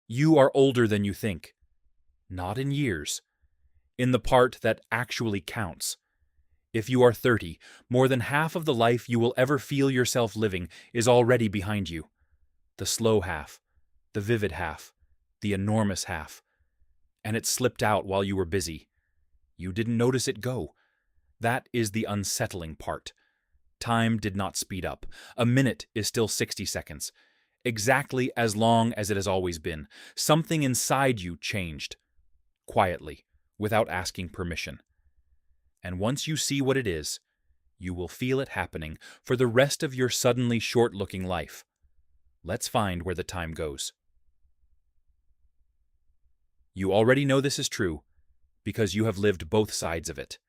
You are older than you think. Not in years. In the part that actually counts. If you are 30, more than half of the life you will ever feel yourself living is already behind you. The slow half, the vivid half, the enormous half. And it slipped out while you were busy. You didn't notice it go. That is the unsettling part. Time did not speed up. A minute is still 60 seconds. Exactly as long as it has always been. Something inside you changed. Quietly, without asking permission. And once you see what it is, you will feel it happening for the rest of your suddenly short-looking life. Let's find where the time goes. You already know this is true, because you have lived both sides of it.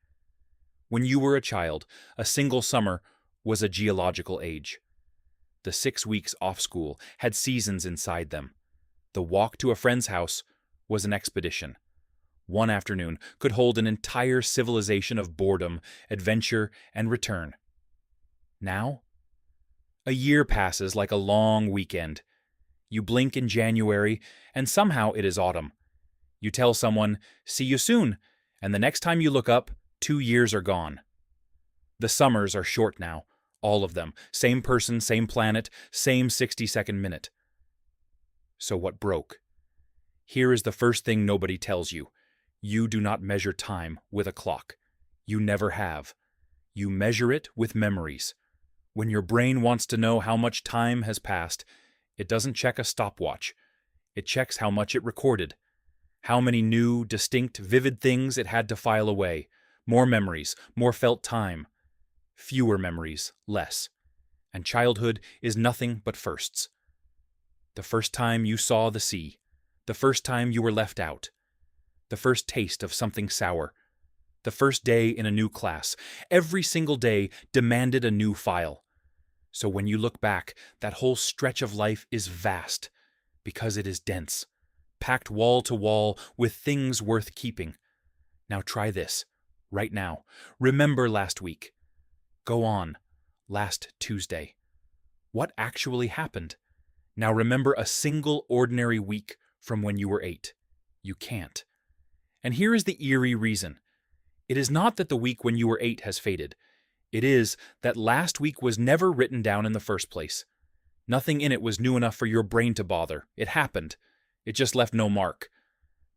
When you were a child, a single summer was a geological age. The 6 weeks off school had seasons inside them. The walk to a friend's house was an expedition. One afternoon could hold an entire civilization of boredom, adventure, and return. Now, a year passes like a long weekend. You blink in January, and somehow it is autumn. You tell someone, "See you soon," and the next time you look up, 2 years are gone. The summers are short now, all of them. Same person, same planet, same 60-second minute. So what broke? Here is the first thing nobody tells you. You do not measure time with a clock. You never have. You measure it with memories. When your brain wants to know how much time has passed, it doesn't check a stopwatch. It checks how much it recorded. How many new, distinct, vivid things it had to file away. More memories, more felt time. Fewer memories, less. And childhood is nothing but firsts. The first time you saw the sea. The first time you were left out. The first taste of something sour. The first day in a new class. Every single day demanded a new file. So when you look back, that whole stretch of life is vast, because it is dense, packed wall to wall with things worth keeping. Now try this, right now. Remember last week. Go on, last Tuesday. What actually happened? Now remember a single ordinary week from when you were 8. You can't. And here is the eerie reason. It is not that the week when you were 8 has faded. It is that last week was never written down in the first place. Nothing in it was new enough for your brain to bother. It happened. It just left no mark.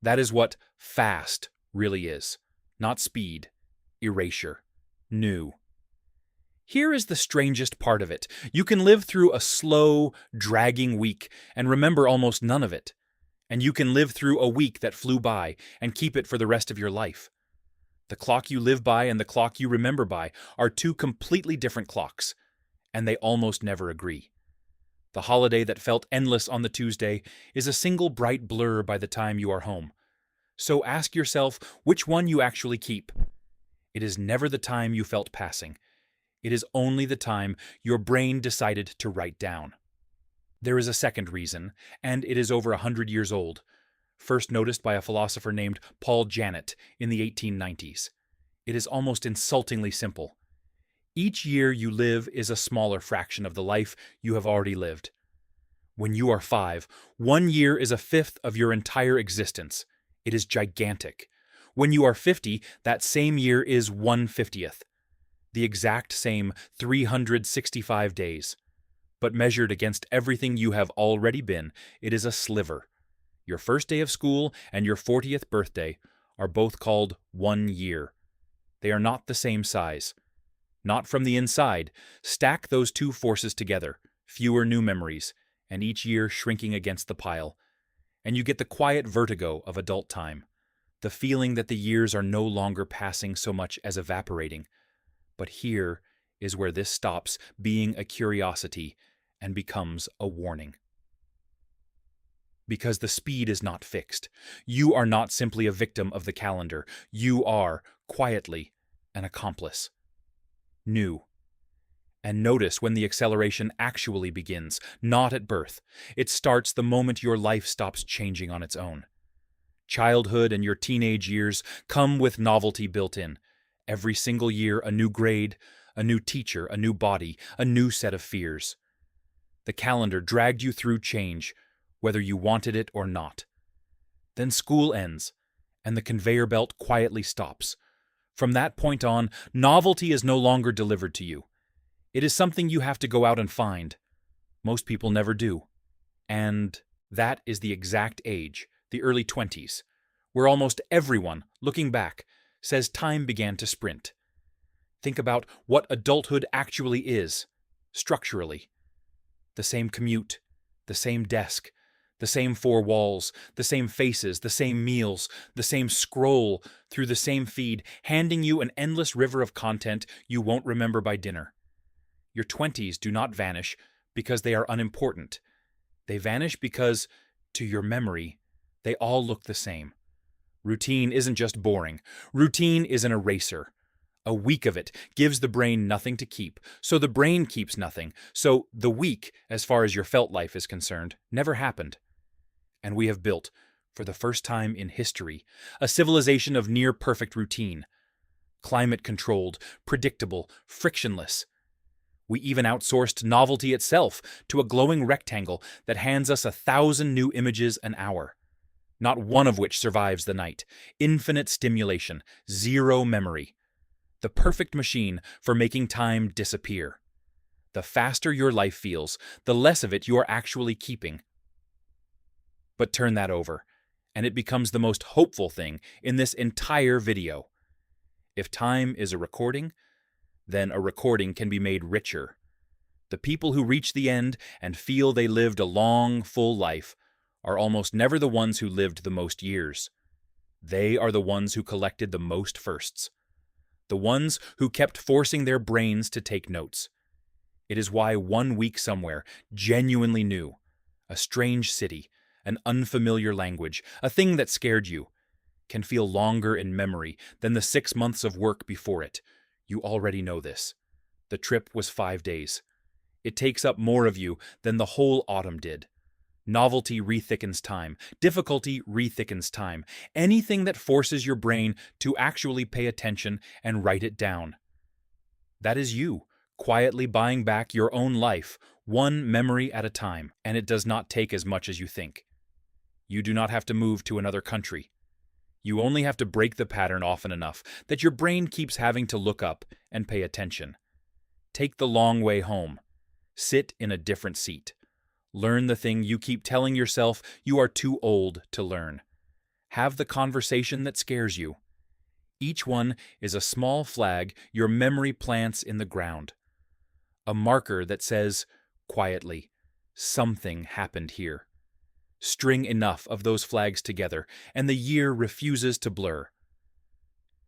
That is what fast really is. Not speed. Erasure. New. Here is the strangest part of it. You can live through a slow, dragging week and remember almost none of it. And you can live through a week that flew by and keep it for the rest of your life. The clock you live by and the clock you remember by are two completely different clocks, and they almost never agree. The holiday that felt endless on the Tuesday is a single bright blur by the time you are home. So ask yourself which one you actually keep. It is never the time you felt passing. It is only the time your brain decided to write down. There is a second reason, and it is over 100 years old, first noticed by a philosopher named Paul Janet in the 1890s. It is almost insultingly simple. Each year you live is a smaller fraction of the life you have already lived. When you are 5, 1 year is a fifth of your entire existence. It is gigantic. When you are 50, that same year is 1/50th. The exact same 365 days. But measured against everything you have already been, it is a sliver. Your first day of school and your 40th birthday are both called 1 year. They are not the same size. Not from the inside. Stack those two forces together, fewer new memories, and each year shrinking against the pile. And you get the quiet vertigo of adult time, the feeling that the years are no longer passing so much as evaporating. But here is where this stops being a curiosity and becomes a warning. Because the speed is not fixed. You are not simply a victim of the calendar. You are, quietly, an accomplice. New. And notice when the acceleration actually begins, not at birth. It starts the moment your life stops changing on its own. Childhood and your teenage years come with novelty built in. Every single year, a new grade, a new teacher, a new body, a new set of fears. The calendar dragged you through change, whether you wanted it or not. Then school ends, and the conveyor belt quietly stops. From that point on, novelty is no longer delivered to you. It is something you have to go out and find. Most people never do. And that is the exact age, the early 20s, where almost everyone, looking back, says time began to sprint. Think about what adulthood actually is, structurally. The same commute, the same desk, the same four walls, the same faces, the same meals, the same scroll through the same feed, handing you an endless river of content you won't remember by dinner. Your 20s do not vanish because they are unimportant. They vanish because, to your memory, they all look the same. Routine isn't just boring. Routine is an eraser. A week of it gives the brain nothing to keep, so the brain keeps nothing. So the week, as far as your felt life is concerned, never happened. And we have built, for the first time in history, a civilization of near-perfect routine. Climate-controlled, predictable, frictionless. We even outsourced novelty itself to a glowing rectangle that hands us 1,000 new images an hour, not one of which survives the night. Infinite stimulation, zero memory. The perfect machine for making time disappear. The faster your life feels, the less of it you are actually keeping. But turn that over, and it becomes the most hopeful thing in this entire video. If time is a recording, then a recording can be made richer. The people who reach the end and feel they lived a long, full life are almost never the ones who lived the most years. They are the ones who collected the most firsts. The ones who kept forcing their brains to take notes. It is why 1 week somewhere, genuinely new, a strange city, an unfamiliar language, a thing that scared you, can feel longer in memory than the 6 months of work before it. You already know this. The trip was 5 days. It takes up more of you than the whole autumn did. Novelty rethickens time. Difficulty rethickens time. Anything that forces your brain to actually pay attention and write it down. That is you, quietly buying back your own life, one memory at a time, and it does not take as much as you think. You do not have to move to another country. You only have to break the pattern often enough that your brain keeps having to look up and pay attention. Take the long way home. Sit in a different seat. Learn the thing you keep telling yourself you are too old to learn. Have the conversation that scares you. Each one is a small flag your memory plants in the ground. A marker that says, quietly, something happened here. String enough of those flags together, and the year refuses to blur.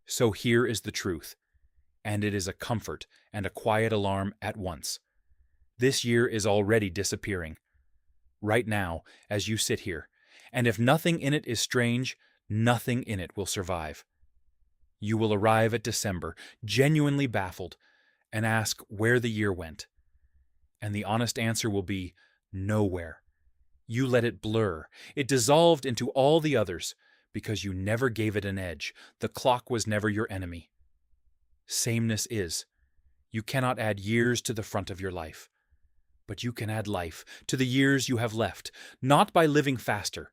So here is the truth, and it is a comfort and a quiet alarm at once. This year is already disappearing. Right now, as you sit here, and if nothing in it is strange, nothing in it will survive. You will arrive at December, genuinely baffled, and ask where the year went. And the honest answer will be, nowhere. You let it blur. It dissolved into all the others, because you never gave it an edge. The clock was never your enemy. Sameness is. You cannot add years to the front of your life. But you can add life to the years you have left, not by living faster,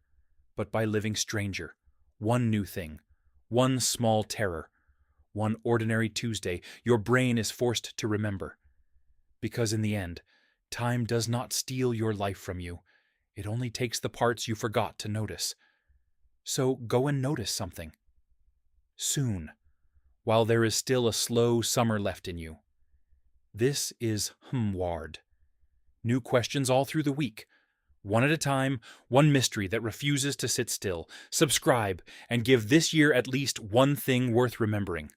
but by living stranger. One new thing, one small terror, one ordinary Tuesday your brain is forced to remember. Because in the end, time does not steal your life from you. It only takes the parts you forgot to notice. So go and notice something. Soon, while there is still a slow summer left in you. This is Ward. New questions all through the week. One at a time, one mystery that refuses to sit still. Subscribe and give this year at least one thing worth remembering.